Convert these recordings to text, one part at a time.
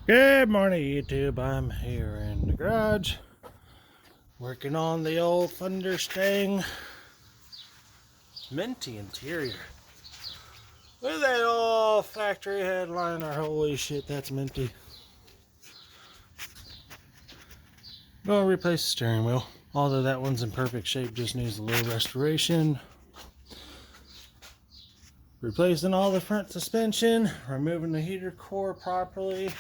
Good morning, YouTube. I'm here in the garage working on the old thunderstang minty interior. Look at that old factory headliner. Holy shit, that's minty. Gonna replace the steering wheel, although that one's in perfect shape, just needs a little restoration. Replacing all the front suspension, removing the heater core properly.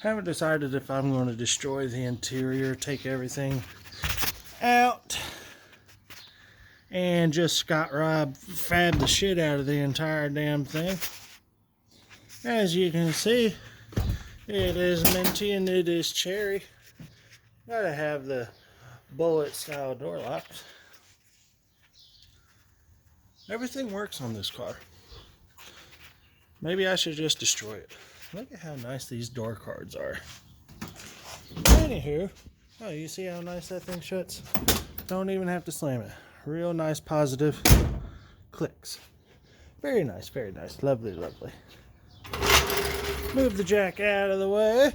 Haven't decided if I'm going to destroy the interior, take everything out, and just Scott Rob fab the shit out of the entire damn thing. As you can see, it is minty and it is cherry. Gotta have the bullet style door locks. Everything works on this car. Maybe I should just destroy it. Look at how nice these door cards are. Anywho, oh, you see how nice that thing shuts? Don't even have to slam it. Real nice, positive clicks. Very nice, lovely, lovely. Move the jack out of the way.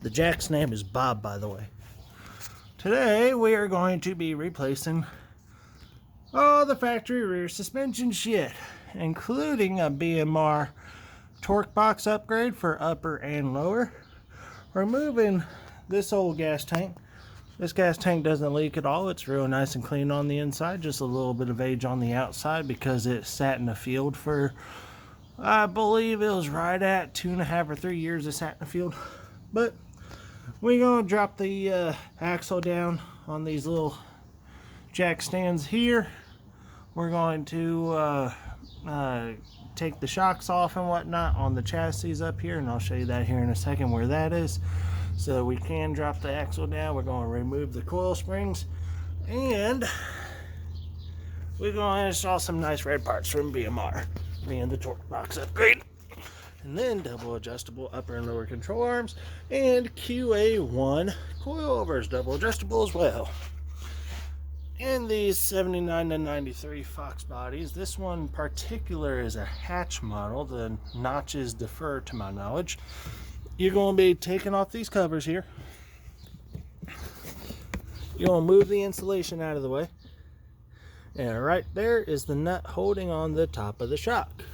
The jack's name is Bob, by the way. Today we are going to be replacing all the factory rear suspension shit, including a BMR torque box upgrade for upper and lower. Removing this old gas tank. This gas tank doesn't leak at all. It's real nice and clean on the inside. Just a little bit of age on the outside because it sat in the field for, I believe it was right at 2.5 or 3 years it sat in the field. But we're going to drop the axle down on these little jack stands here. We're going to take the shocks off and whatnot on the chassis up here, and I'll show you that here in a second where that is. So we can drop the axle down. We're going to remove the coil springs, and we're going to install some nice red parts from BMR, being the torque box upgrade. And then double adjustable upper and lower control arms, and QA1 coilovers, double adjustable as well. And these 79 to 93 Foxbodies. This one in particular is a hatch model. The notches defer to my knowledge. You're going to be taking off these covers here. You're going to move the insulation out of the way. And right there is the nut holding on the top of the shock.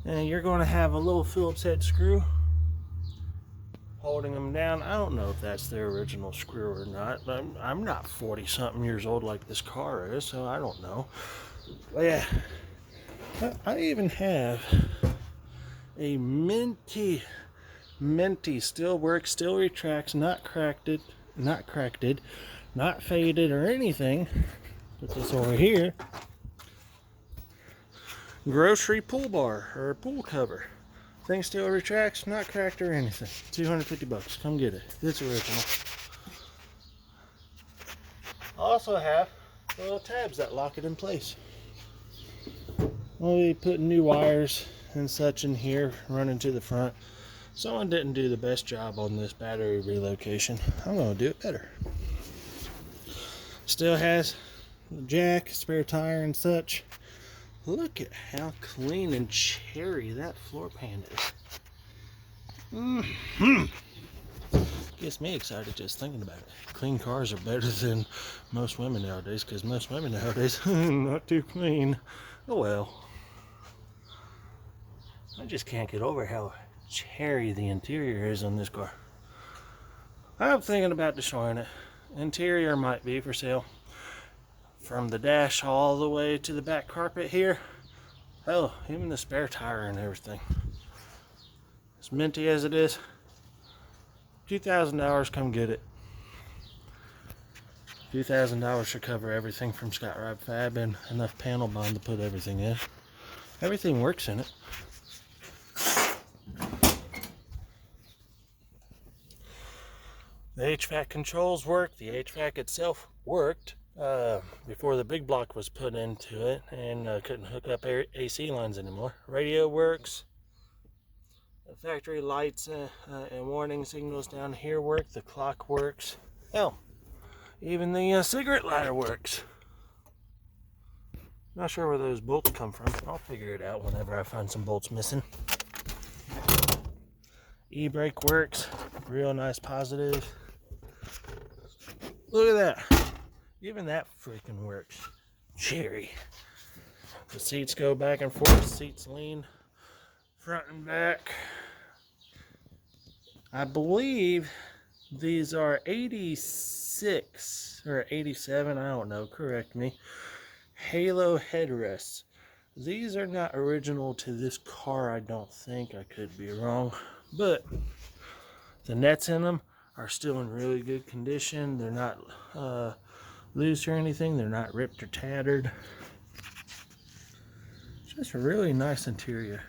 And you're going to have a little Phillips head screw holding them down. I don't know if that's their original screw or not. I'm not 40 something years old like this car is, so I don't know. But yeah, I even have a minty, still works, still retracts, not cracked, not faded or anything. Put this over here. Grocery pull bar or pool cover. Thing still retracts, not cracked or anything. $250. Come get it. It's original. Also have little tabs that lock it in place. We'll be putting new wires and such in here, running to the front. Someone didn't do the best job on this battery relocation. I'm going to do it better. Still has the jack, spare tire and such. Look at how clean and cherry that floor pan is. Gets me excited just thinking about it. Clean cars are better than most women nowadays, because most women nowadays not too clean. Oh well. I just can't get over how cherry the interior is on this car. I'm thinking about destroying it. Interior might be for sale. From the dash all the way to the back carpet here. Hell, even the spare tire and everything. As minty as it is, $2,000, come get it. $2,000 should cover everything from Scott Rob Fab and enough panel bond to put everything in. Everything works in it. The HVAC controls work. The HVAC itself worked before the big block was put into it, and couldn't hook up AC lines anymore. Radio works. The factory lights and warning signals down here work. The clock works. Hell, even the cigarette lighter works. Not sure where those bolts come from. I'll figure it out whenever I find some bolts missing. E-brake works. Real nice positive. Look at that. Even that freaking works. Cherry. The seats go back and forth. Seats lean front and back. I believe these are 86 or 87, I don't know, correct me. Halo headrests. These are not original to this car, I don't think. I could be wrong. But the nets in them are still in really good condition. They're not loose or anything. They're not ripped or tattered. Just a really nice interior.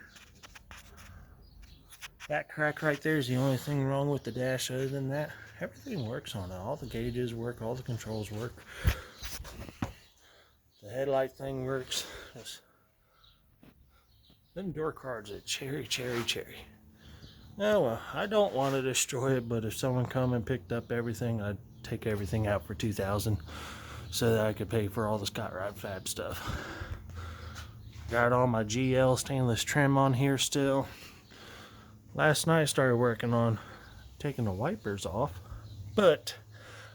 That crack right there is the only thing wrong with the dash. Other than that, everything works on it. All the gauges work, all the controls work. The headlight thing works. Them door cards are cherry. Oh well, I don't want to destroy it, but if someone come and picked up everything, I'd take everything out for $2,000 so that I could pay for all the Scott Rod Fab stuff. Got all my GL stainless trim on here still. Last night I started working on taking the wipers off, but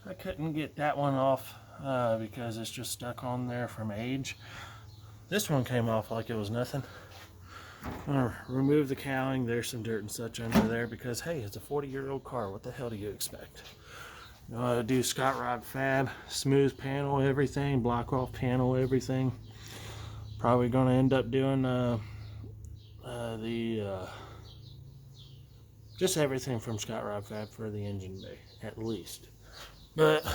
I couldn't get that one off because it's just stuck on there from age. This one came off like it was nothing. I'm gonna remove the cowling. There's some dirt and such under there because hey, it's a 40-year-old car. What the hell do you expect? Do Scott Rod Fab, smooth panel everything, block off panel everything. Probably gonna end up doing just everything from Scott Rod Fab for the engine bay, at least. But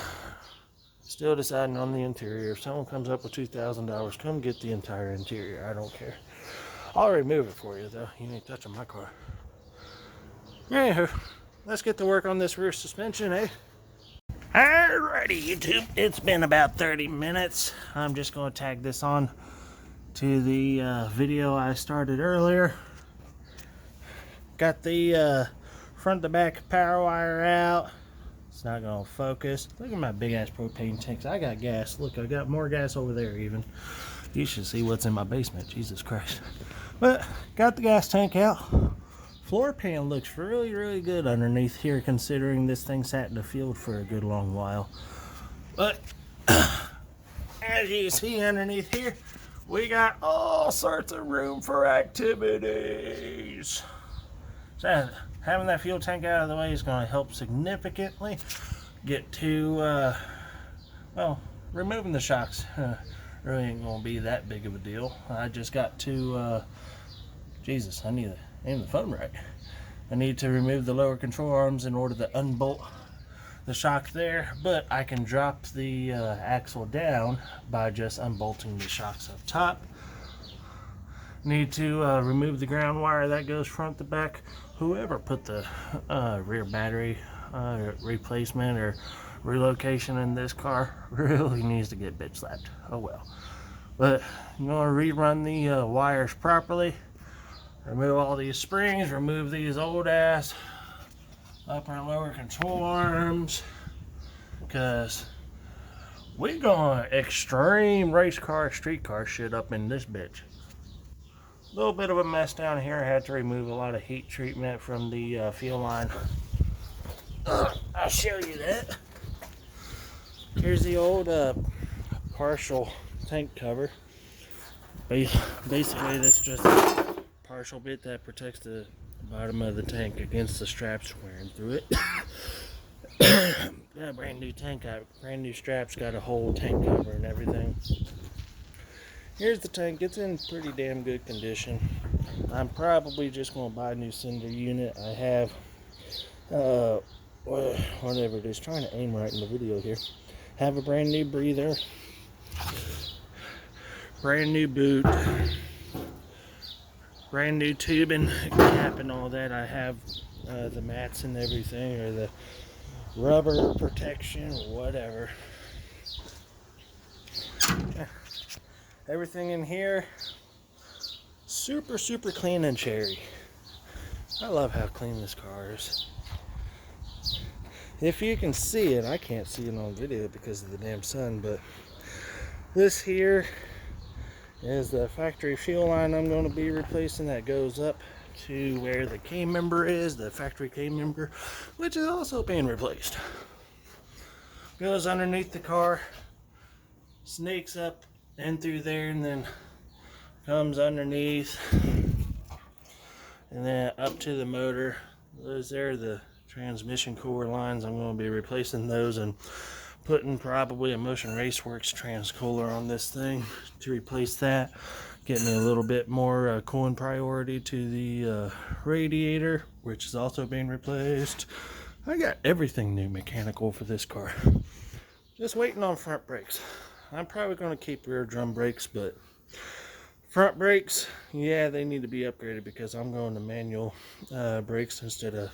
still deciding on the interior. If someone comes up with $2,000, come get the entire interior. I don't care. I'll remove it for you, though. You ain't touching my car. Anywho, let's get to work on this rear suspension, eh? Alrighty, YouTube. It's been about 30 minutes. I'm just going to tag this on to the video I started earlier. Got the front to back power wire out. It's not going to focus. Look at my big ass propane tanks. I got gas. Look, I got more gas over there even. You should see what's in my basement. Jesus Christ. But got the gas tank out. Floor pan looks really good underneath here, considering this thing sat in the field for a good long while. But as you see underneath here, we got all sorts of room for activities. So having that fuel tank out of the way is going to help significantly get to, well, removing the shocks. Really ain't going to be that big of a deal. I just got to, Jesus, I need to aim the phone right. I need to remove the lower control arms in order to unbolt the shock there, but I can drop the axle down by just unbolting the shocks up top. Need to remove the ground wire that goes front to back. Whoever put the rear battery replacement or relocation in this car really needs to get bitch slapped. Oh well. But I'm going to rerun the wires properly. Remove all these springs, remove these old ass upper and lower control arms, because we're going extreme race car, street car shit up in this bitch. A little bit of a mess down here. I had to remove a lot of heat treatment from the fuel line. I'll show you that. Here's the old partial tank cover. Basically, this is just a partial bit that protects the bottom of the tank against the straps wearing through it. Got a brand new tank, brand new straps, got a whole tank cover and everything. Here's the tank. It's in pretty damn good condition. I'm probably just going to buy a new cinder unit. I have whatever it is, trying to aim right in the video here. Have a brand new breather, brand new boot, brand new tubing, cap and all that. I have the mats and everything, or the rubber protection, whatever. Everything in here super clean and cherry. I love how clean this car is. If you can see it, I can't see it on video because of the damn sun, but this here is the factory fuel line I'm going to be replacing that goes up to where the K member is, the factory K member, which is also being replaced. Goes underneath the car, snakes up and through there, and then comes underneath and then up to the motor. Those are the transmission core lines. I'm going to be replacing those and putting probably a Motion Raceworks transcooler on this thing to replace that. Get me a little bit more cooling priority to the radiator, which is also being replaced. I got everything new mechanical for this car. Just waiting on front brakes. I'm probably going to keep rear drum brakes, but front brakes, yeah, they need to be upgraded because I'm going to manual brakes instead of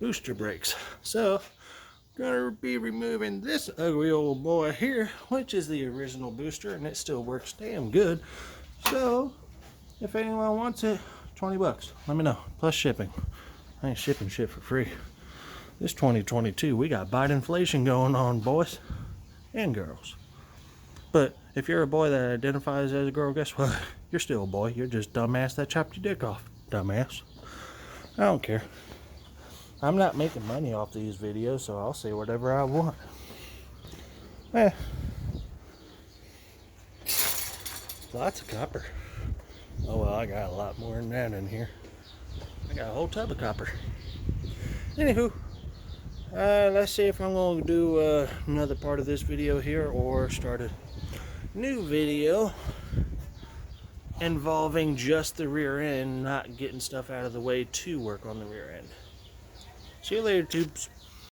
booster brakes. So gonna be removing this ugly old boy here, which is the original booster, and it still works damn good. So if anyone wants it, 20 bucks, let me know, plus shipping. I ain't shipping shit for free. This 2022, we got bite inflation going on, boys and girls. But if you're a boy that identifies as a girl, guess what? You're still a boy. You're just dumbass that chopped your dick off, dumbass. I don't care. I'm not making money off these videos, so I'll say whatever I want. Lots of copper. Oh well, I got a lot more than that in here. I got a whole tub of copper. Anywho, let's see if I'm going to do another part of this video here or start a new video involving just the rear end, not getting stuff out of the way to work on the rear end. See you later, tubes.